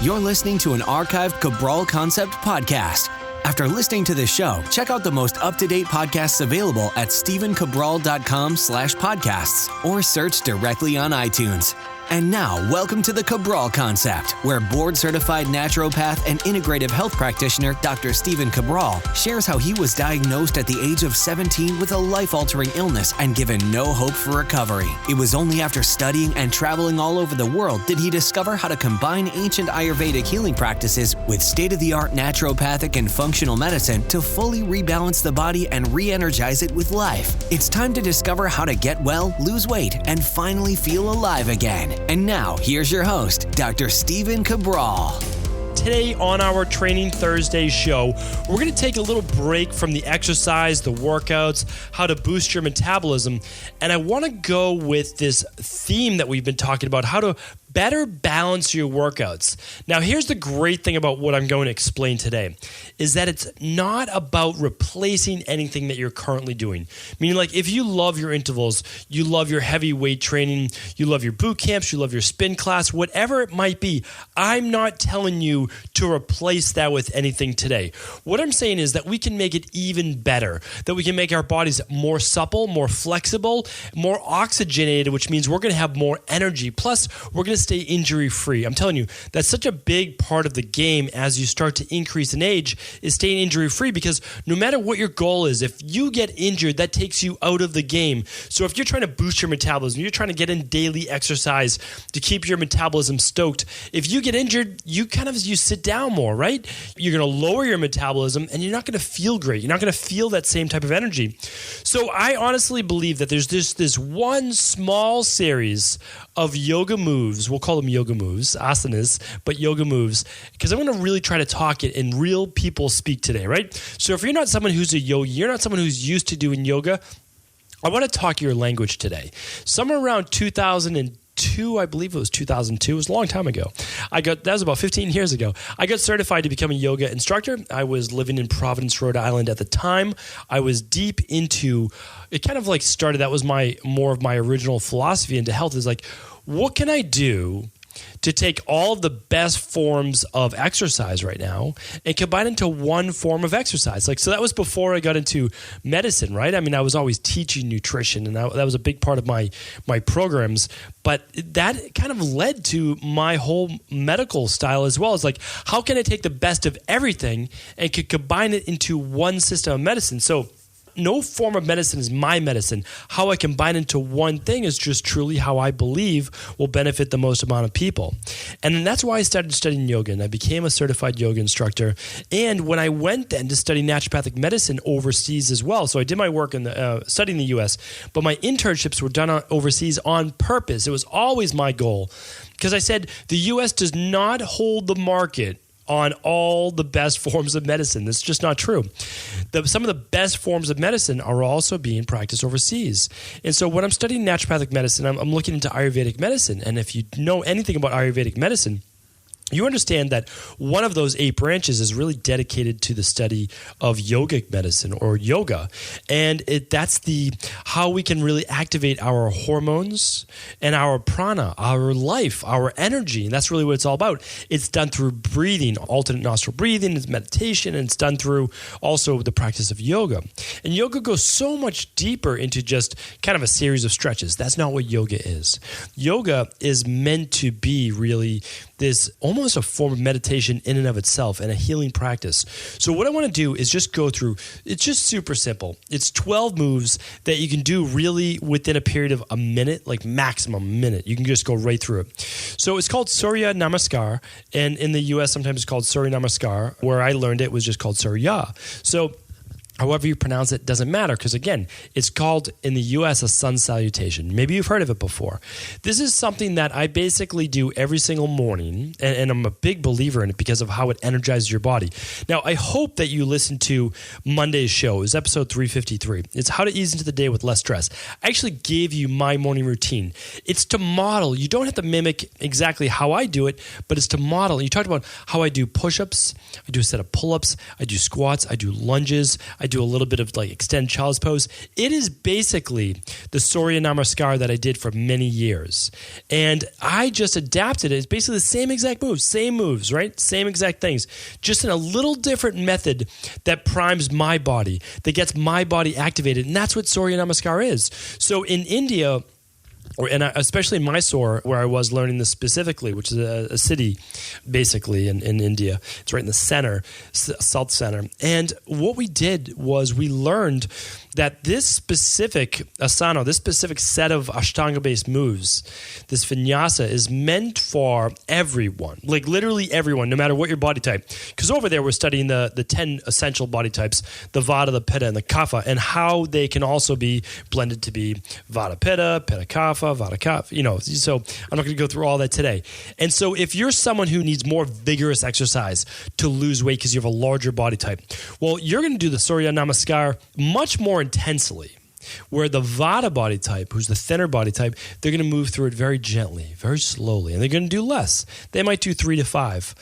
You're listening to an archived Cabral Concept podcast. After listening to this show, check out the most up-to-date podcasts available at stephencabral.com/podcasts or search directly on iTunes. And now, welcome to the Cabral Concept, where board-certified naturopath and integrative health practitioner Dr. Stephen Cabral shares how he was diagnosed at the age of 17 with a life-altering illness and given no hope for recovery. It was only after studying and traveling all over the world did he discover how to combine ancient Ayurvedic healing practices with state-of-the-art naturopathic and functional medicine to fully rebalance the body and re-energize it with life. It's time to discover how to get well, lose weight, and finally feel alive again. And now, here's your host, Dr. Stephen Cabral. Today on our Training Thursday show, we're going to take a little break from the exercise, the workouts, how to boost your metabolism. And I want to go with this theme that we've been talking about, how to better balance your workouts. Now, here's the great thing about what I'm going to explain today, is that it's not about replacing anything that you're currently doing. Meaning, like, if you love your intervals, you love your heavy weight training, you love your boot camps, you love your spin class, whatever it might be, I'm not telling you to replace that with anything today. What I'm saying is that we can make it even better, that we can make our bodies more supple, more flexible, more oxygenated, which means we're going to have more energy. Plus, we're going to stay injury-free. I'm telling you, that's such a big part of the game as you start to increase in age, is staying injury-free, because no matter what your goal is, if you get injured, that takes you out of the game. So if you're trying to boost your metabolism, you're trying to get in daily exercise to keep your metabolism stoked, if you get injured, you sit down more, right? You're going to lower your metabolism and you're not going to feel great. You're not going to feel that same type of energy. So I honestly believe that there's this one small series of yoga moves. We'll call them yoga moves, asanas, but yoga moves, because I'm going to really try to talk it in real people speak today, right? So if you're not someone who's a yogi, you're not someone who's used to doing yoga, I want to talk your language today. Somewhere around 2002, I believe it was 2002. It was a long time ago. That was about 15 years ago. I got certified to become a yoga instructor. I was living in Providence, Rhode Island at the time. I was deep into it. Kind of like started. That was more of my original philosophy into health. Is like, what can I do to take all of the best forms of exercise right now and combine into one form of exercise? So that was before I got into medicine, right? I mean, I was always teaching nutrition, and that was a big part of my programs. But that kind of led to my whole medical style as well. It's like, how can I take the best of everything and could combine it into one system of medicine? So no form of medicine is my medicine. How I combine into one thing is just truly how I believe will benefit the most amount of people. And then that's why I started studying yoga, and I became a certified yoga instructor. And when I went then to study naturopathic medicine overseas as well, so I did my work in studying the U.S., but my internships were done overseas on purpose. It was always my goal, because I said the U.S. does not hold the market on all the best forms of medicine. That's just not true. Some of the best forms of medicine are also being practiced overseas. And so when I'm studying naturopathic medicine, I'm looking into Ayurvedic medicine. And if you know anything about Ayurvedic medicine, you understand that one of those 8 branches is really dedicated to the study of yogic medicine or yoga. And that's how we can really activate our hormones and our prana, our life, our energy. And that's really what it's all about. It's done through breathing, alternate nostril breathing, it's meditation, and it's done through also the practice of yoga. And yoga goes so much deeper into just kind of a series of stretches. That's not what yoga is. Yoga is meant to be really this almost a form of meditation in and of itself and a healing practice. So what I want to do is just go through, it's just super simple. It's 12 moves that you can do really within a period of a minute, like maximum a minute. You can just go right through it. So it's called Surya Namaskar, and in the US sometimes it's called Surya Namaskar. Where I learned it was just called Surya. So however you pronounce it doesn't matter, because again, it's called in the US a sun salutation. Maybe you've heard of it before. This is something that I basically do every single morning, and I'm a big believer in it because of how it energizes your body. Now, I hope that you listened to Monday's show. It's episode 353. It's how to ease into the day with less stress. I actually gave you my morning routine. It's to model. You don't have to mimic exactly how I do it, but it's to model. You talked about how I do push-ups, I do a set of pull-ups, I do squats, I do lunges, I do a little bit of like extend child's pose. It is basically the Surya Namaskar that I did for many years. And I just adapted it. It's basically the same exact moves, same moves, right? Same exact things, just in a little different method that primes my body, that gets my body activated. And that's what Surya Namaskar is. So in India, especially in Mysore, where I was learning this specifically, which is a city basically in India. It's right in the center, south center. And what we did was we learned that this specific asana, this specific set of Ashtanga-based moves, this vinyasa is meant for everyone, like literally everyone, no matter what your body type. Because over there we're studying the 10 essential body types, the Vata, the Pitta, and the Kapha, and how they can also be blended to be Vata Pitta, Pitta Kapha, Vata Kapha, so I'm not going to go through all that today. And so if you're someone who needs more vigorous exercise to lose weight because you have a larger body type, well, you're going to do the Surya Namaskar much more intensely, where the Vata body type, who's the thinner body type, they're going to move through it very gently, very slowly, and they're going to do less. They might do 3 to 5.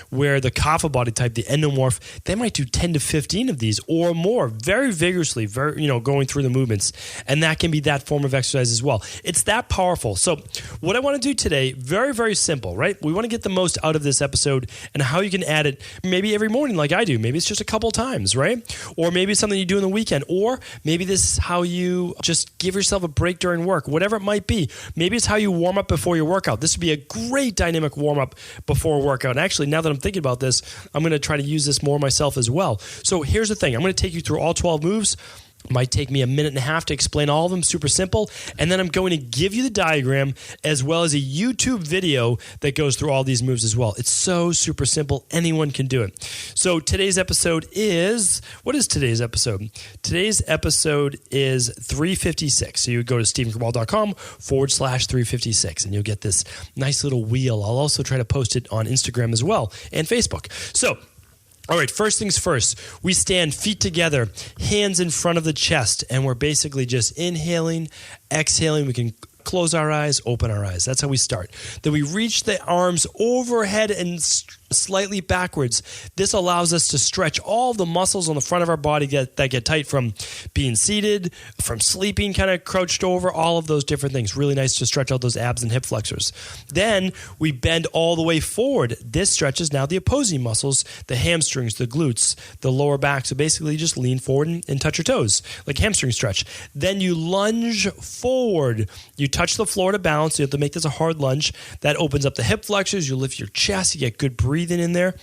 Where the Kapha body type, the endomorph, they might do 10 to 15 of these or more, very vigorously, going through the movements. And that can be that form of exercise as well. It's that powerful. So what I want to do today, very, very simple, right? We want to get the most out of this episode and how you can add it maybe every morning like I do. Maybe it's just a couple times, right? Or maybe it's something you do in the weekend. Or maybe this is how you just give yourself a break during work, whatever it might be. Maybe it's how you warm up before your workout. This would be a great dynamic warm up before a workout. And actually, now that I'm thinking about this, I'm going to try to use this more myself as well. So here's the thing. I'm going to take you through all 12 moves. It might take me a minute and a half to explain all of them, super simple. And then I'm going to give you the diagram as well as a YouTube video that goes through all these moves as well. It's so super simple. Anyone can do it. So today's episode is, what is today's episode? Today's episode is 356. So you would go to stephencabral.com/356 and you'll get this nice little wheel. I'll also try to post it on Instagram as well and Facebook. So all right, first things first, we stand feet together, hands in front of the chest, and we're basically just inhaling, exhaling. We can close our eyes, open our eyes. That's how we start. Then we reach the arms overhead and slightly backwards. This allows us to stretch all the muscles on the front of our body that get tight from being seated, from sleeping, kind of crouched over, all of those different things. Really nice to stretch out those abs and hip flexors. Then we bend all the way forward. This stretches now the opposing muscles, the hamstrings, the glutes, the lower back. So basically just lean forward and touch your toes, like hamstring stretch. Then you lunge forward. You touch the floor to balance. You have to make this a hard lunge. That opens up the hip flexors. You lift your chest. You get good breathing in there.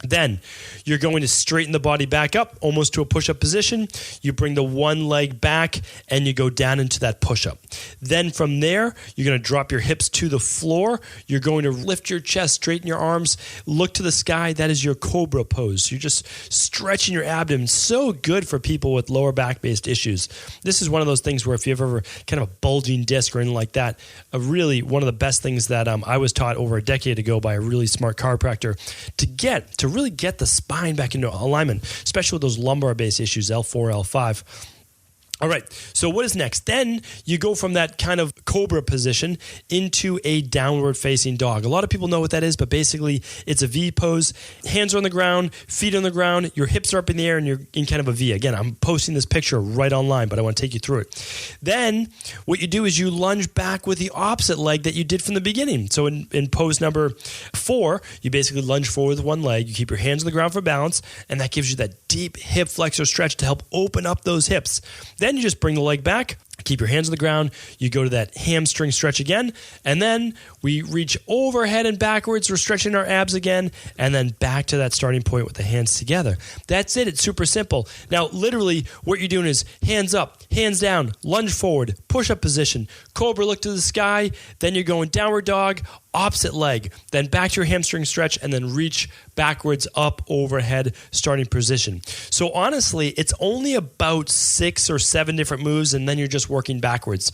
Then you're going to straighten the body back up almost to a push-up position. You bring the one leg back and you go down into that push-up. Then from there, you're going to drop your hips to the floor. You're going to lift your chest, straighten your arms, look to the sky. That is your cobra pose. You're just stretching your abdomen. So good for people with lower back-based issues. This is one of those things where if you have ever kind of a bulging disc or anything like that, really one of the best things that I was taught over a decade ago by a really smart chiropractor to really get the spine back into alignment, especially with those lumbar-based issues, L4, L5. All right, so what is next? Then you go from that kind of cobra position into a downward facing dog. A lot of people know what that is, but basically it's a V pose. Hands are on the ground, feet on the ground, your hips are up in the air, and you're in kind of a V. Again, I'm posting this picture right online, but I want to take you through it. Then what you do is you lunge back with the opposite leg that you did from the beginning. So in pose number 4, you basically lunge forward with one leg. You keep your hands on the ground for balance, and that gives you that deep hip flexor stretch to help open up those hips. Then you just bring the leg back, keep your hands on the ground, you go to that hamstring stretch again, and then we reach overhead and backwards, we're stretching our abs again, and then back to that starting point with the hands together. That's it. It's super simple. Now, literally, what you're doing is hands up, hands down, lunge forward, push-up position, cobra, look to the sky, then you're going downward dog, opposite leg, then back to your hamstring stretch, and then reach backwards, up, overhead, starting position. So honestly, it's only about 6 or 7 different moves, and then you're just working backwards.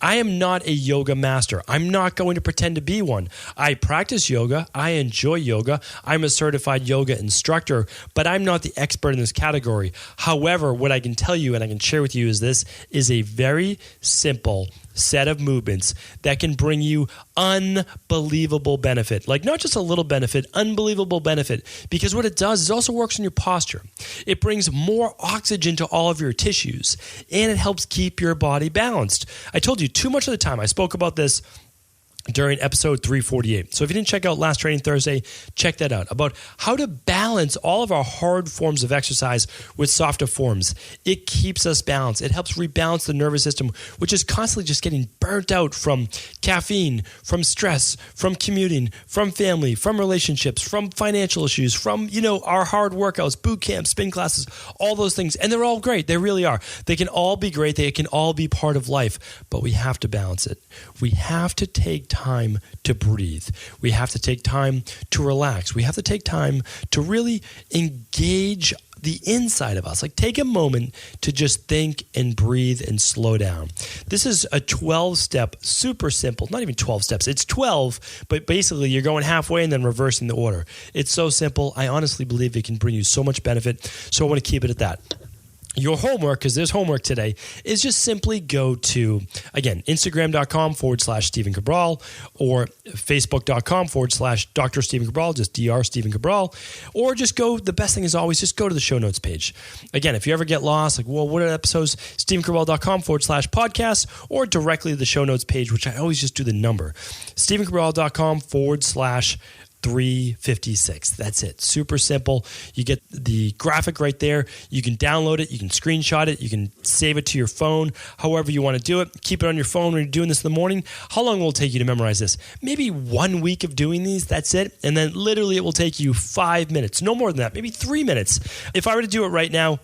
I am not a yoga master. I'm not going to pretend to be one. I practice yoga. I enjoy yoga. I'm a certified yoga instructor, but I'm not the expert in this category. However, what I can tell you and I can share with you is this is a very simple set of movements that can bring you unbelievable benefit. Like not just a little benefit, unbelievable benefit. Because what it does is it also works on your posture. It brings more oxygen to all of your tissues and it helps keep your body balanced. I told you too much of the time. I spoke about this during episode 348. So if you didn't check out Last Training Thursday, check that out, about how to balance all of our hard forms of exercise with softer forms. It keeps us balanced. It helps rebalance the nervous system, which is constantly just getting burnt out from caffeine, from stress, from commuting, from family, from relationships, from financial issues, from, our hard workouts, boot camps, spin classes, all those things. And they're all great. They really are. They can all be great. They can all be part of life, but we have to balance it. We have to take time to breathe. We have to take time to relax. We have to take time to really engage the inside of us. Like take a moment to just think and breathe and slow down. This is a 12-step, super simple, not even 12 steps. It's 12, but basically you're going halfway and then reversing the order. It's so simple. I honestly believe it can bring you so much benefit. So I want to keep it at that. Your homework, because there's homework today, is just simply go to, again, Instagram.com/Stephen Cabral or Facebook.com/Dr. Stephen Cabral, just Dr. Stephen Cabral, or just go, the best thing is always just go to the show notes page. Again, if you ever get lost, like, well, what are episodes? StephenCabral.com/podcast or directly to the show notes page, which I always just do the number. StephenCabral.com/356. That's it. Super simple. You get the graphic right there. You can download it. You can screenshot it. You can save it to your phone. However you want to do it. Keep it on your phone when you're doing this in the morning. How long will it take you to memorize this? Maybe 1 week of doing these. That's it. And then literally it will take you 5 minutes. No more than that. Maybe 3 minutes. If I were to do it right now,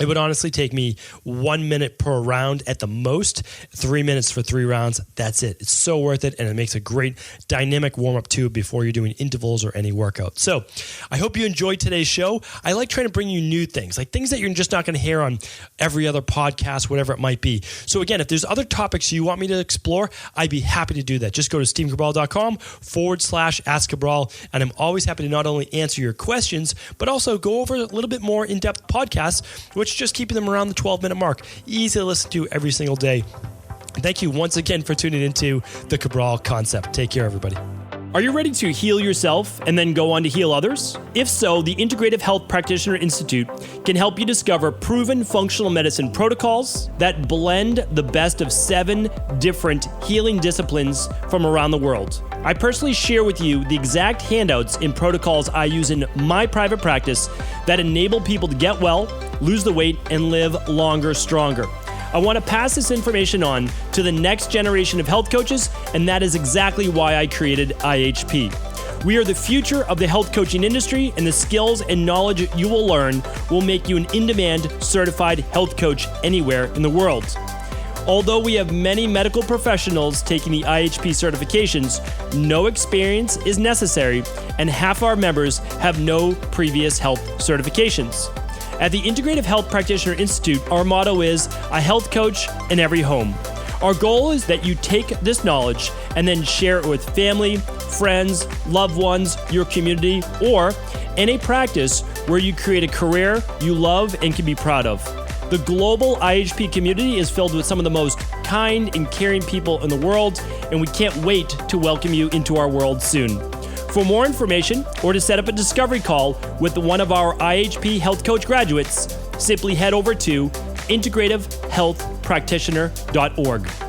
it would honestly take me 1 minute per round at the most, 3 minutes for 3 rounds. That's it. It's so worth it, and it makes a great dynamic warm-up too before you're doing intervals or any workout. So I hope you enjoyed today's show. I like trying to bring you new things, like things that you're just not going to hear on every other podcast, whatever it might be. So again, if there's other topics you want me to explore, I'd be happy to do that. Just go to StephenCabral.com/Ask Cabral, and I'm always happy to not only answer your questions, but also go over a little bit more in-depth podcasts, which just keeping them around the 12-minute mark. Easy to listen to every single day. Thank you once again for tuning into the Cabral Concept. Take care, everybody. Are you ready to heal yourself and then go on to heal others? If so, the Integrative Health Practitioner Institute can help you discover proven functional medicine protocols that blend the best of 7 different healing disciplines from around the world. I personally share with you the exact handouts and protocols I use in my private practice that enable people to get well, lose the weight, and live longer, stronger. I want to pass this information on to the next generation of health coaches, and that is exactly why I created IHP. We are the future of the health coaching industry, and the skills and knowledge you will learn will make you an in-demand certified health coach anywhere in the world. Although we have many medical professionals taking the IHP certifications, no experience is necessary, and half our members have no previous health certifications. At the Integrative Health Practitioner Institute, our motto is a health coach in every home. Our goal is that you take this knowledge and then share it with family, friends, loved ones, your community, or in a practice where you create a career you love and can be proud of. The global IHP community is filled with some of the most kind and caring people in the world, and we can't wait to welcome you into our world soon. For more information or to set up a discovery call with one of our IHP Health Coach graduates, simply head over to integrativehealthpractitioner.org.